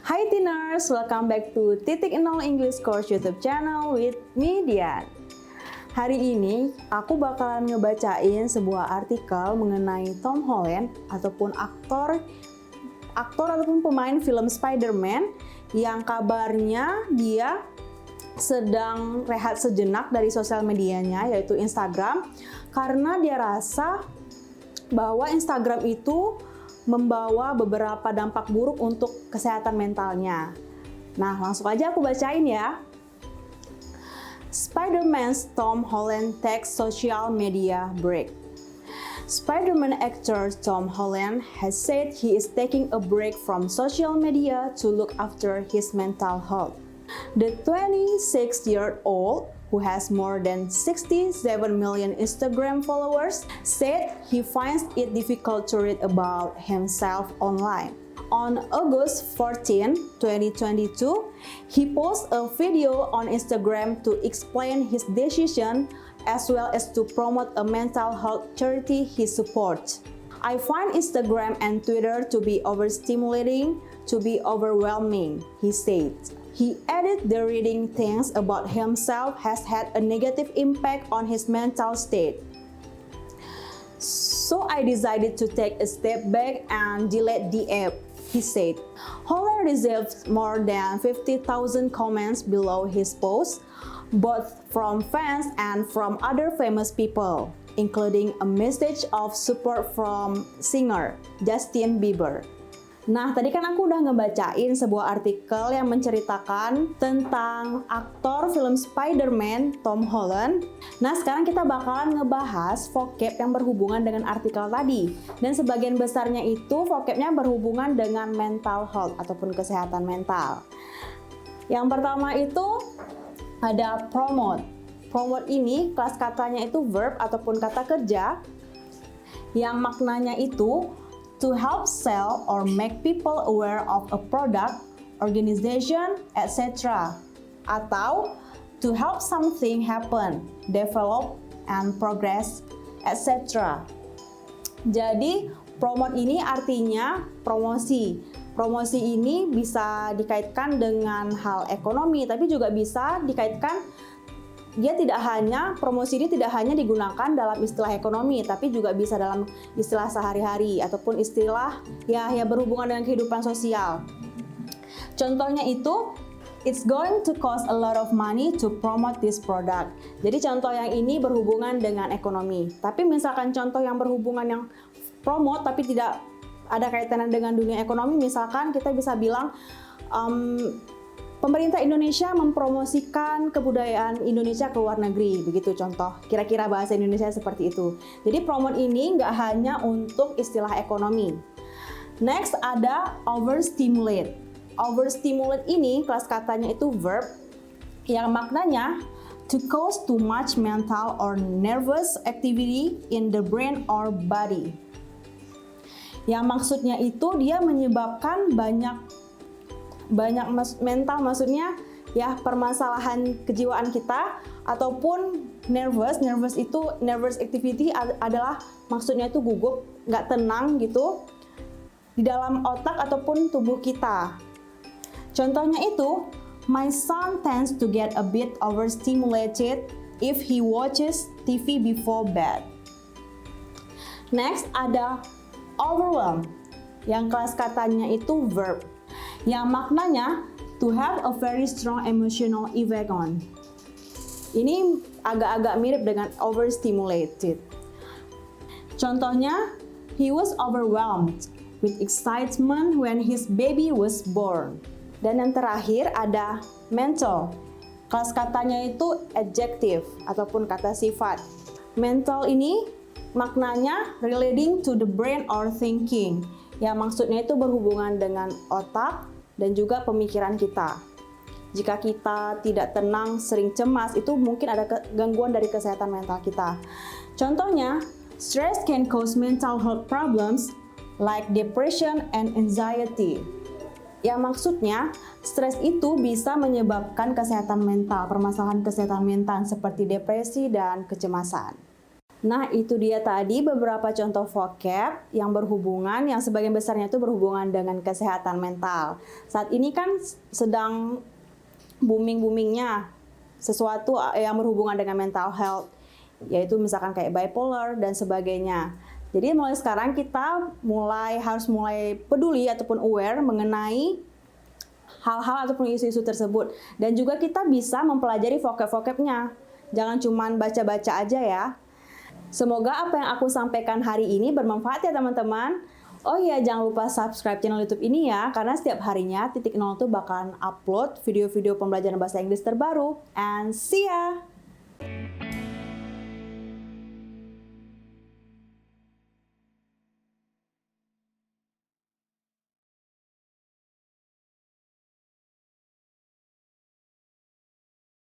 Hai Tiners, welcome back to Titik Nol English Course YouTube channel with me Dian. Hari ini aku bakalan ngebacain sebuah artikel mengenai Tom Holland ataupun aktor ataupun pemain film Spider-Man yang kabarnya dia sedang rehat sejenak dari sosial medianya yaitu Instagram karena dia rasa bahwa Instagram itu membawa beberapa dampak buruk untuk kesehatan mentalnya. Nah, langsung aja aku bacain ya. Spider-Man's Tom Holland takes social media break. Spider-Man actor Tom Holland has said he is taking a break from social media to look after his mental health. The 26-year-old, who has more than 67 million Instagram followers, said he finds it difficult to read about himself online. On August 14, 2022, he posted a video on Instagram to explain his decision as well as to promote a mental health charity he supports. I find Instagram and Twitter to be overstimulating, to be overwhelming, he said. He added the reading things about himself has had a negative impact on his mental state. So I decided to take a step back and delete the app, he said. Holland received more than 50,000 comments below his post, both from fans and from other famous people, including a message of support from singer Justin Bieber. Nah, tadi kan aku udah ngebacain sebuah artikel yang menceritakan tentang aktor film Spider-Man Tom Holland. Nah, sekarang kita bakalan ngebahas vocab yang berhubungan dengan artikel tadi. Dan sebagian besarnya itu vocabnya berhubungan dengan mental health ataupun kesehatan mental. Yang pertama itu ada promote. Promote ini kelas katanya itu verb ataupun kata kerja yang maknanya itu to help sell or make people aware of a product, organization, etc. Atau to help something happen, develop, and progress, etc. Jadi, promote ini artinya promosi. Promosi ini bisa dikaitkan dengan hal ekonomi, tapi juga bisa dikaitkan promosi ini tidak hanya digunakan dalam istilah ekonomi, tapi juga bisa dalam istilah sehari-hari ataupun istilah ya berhubungan dengan kehidupan sosial. Contohnya itu, it's going to cost a lot of money to promote this product. Jadi contoh yang ini berhubungan dengan ekonomi. Tapi misalkan contoh yang berhubungan yang promote tapi tidak ada kaitannya dengan dunia ekonomi, misalkan kita bisa bilang pemerintah Indonesia mempromosikan kebudayaan Indonesia ke luar negeri, begitu contoh. Kira-kira bahasa Indonesia seperti itu. Jadi promote ini nggak hanya untuk istilah ekonomi. Next ada overstimulate. Overstimulate ini kelas katanya itu verb yang maknanya to cause too much mental or nervous activity in the brain or body. Yang maksudnya itu dia menyebabkan banyak mental, maksudnya ya permasalahan kejiwaan kita ataupun nervous itu nervous activity adalah maksudnya itu gugup, nggak tenang gitu di dalam otak ataupun tubuh kita. Contohnya itu, my son tends to get a bit overstimulated if he watches TV before bed. Next ada overwhelm yang kelas katanya itu verb yang maknanya to have a very strong emotional effect on. Ini agak-agak mirip dengan overstimulated. Contohnya, he was overwhelmed with excitement when his baby was born. Dan yang terakhir ada mental. Kelas katanya itu adjective ataupun kata sifat. Mental ini maknanya relating to the brain or thinking. Yang maksudnya itu berhubungan dengan otak dan juga pemikiran kita. Jika kita tidak tenang, sering cemas, itu mungkin ada gangguan dari kesehatan mental kita. Contohnya, stress can cause mental health problems like depression and anxiety. Yang maksudnya, stres itu bisa menyebabkan kesehatan mental, permasalahan kesehatan mental seperti depresi dan kecemasan. Nah, itu dia tadi beberapa contoh vocab yang berhubungan, yang sebagian besarnya itu berhubungan dengan kesehatan mental. Saat ini kan sedang booming-boomingnya sesuatu yang berhubungan dengan mental health, yaitu misalkan kayak bipolar dan sebagainya. Jadi mulai sekarang kita harus mulai peduli ataupun aware mengenai hal-hal ataupun isu-isu tersebut. Dan juga kita bisa mempelajari vocab-vocabnya. Jangan cuma baca-baca aja ya. Semoga apa yang aku sampaikan hari ini bermanfaat ya teman-teman. Oh iya, jangan lupa subscribe channel YouTube ini ya, karena setiap harinya Titik Nol tuh bakalan upload video-video pembelajaran bahasa Inggris terbaru. And see ya!